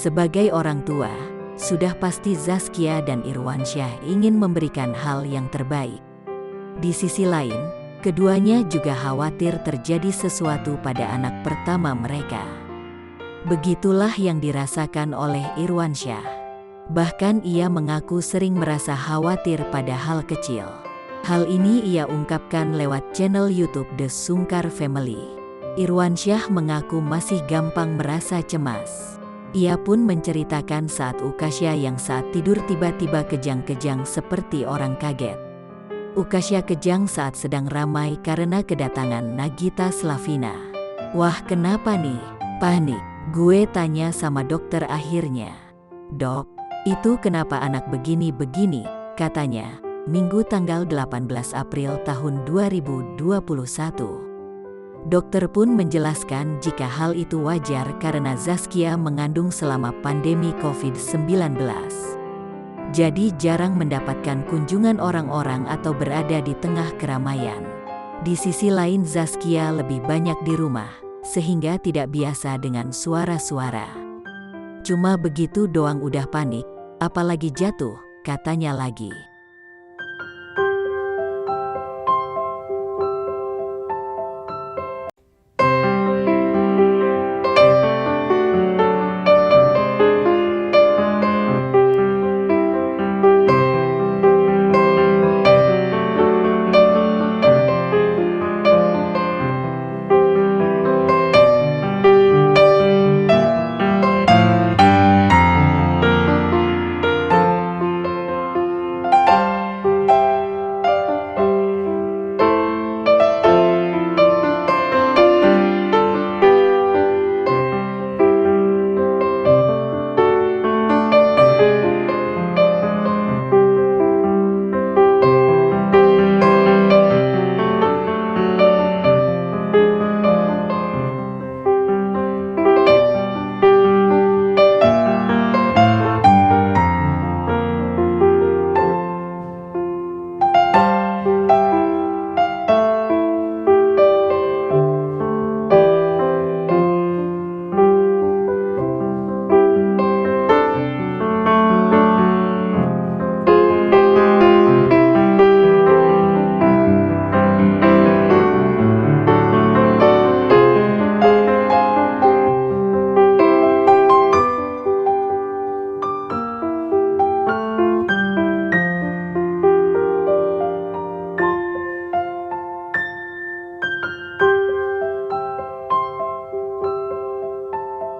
Sebagai orang tua, sudah pasti Zaskia dan Irwansyah ingin memberikan hal yang terbaik. Di sisi lain, keduanya juga khawatir terjadi sesuatu pada anak pertama mereka. Begitulah yang dirasakan oleh Irwansyah. Bahkan ia mengaku sering merasa khawatir pada hal kecil. Hal ini ia ungkapkan lewat channel YouTube The Sungkar Family. Irwansyah mengaku masih gampang merasa cemas. Ia pun menceritakan saat Ukasya yang saat tidur tiba-tiba kejang-kejang seperti orang kaget. Ukasya kejang saat sedang ramai karena kedatangan Nagita Slavina. "Wah, kenapa nih? Panik," gue tanya sama dokter akhirnya. "Dok, itu kenapa anak begini-begini?" katanya, Minggu tanggal 18 April tahun 2021. Dokter pun menjelaskan jika hal itu wajar karena Zaskia mengandung selama pandemi COVID-19. Jadi jarang mendapatkan kunjungan orang-orang atau berada di tengah keramaian. Di sisi lain Zaskia lebih banyak di rumah, sehingga tidak biasa dengan suara-suara. "Cuma begitu doang udah panik, apalagi jatuh," katanya lagi.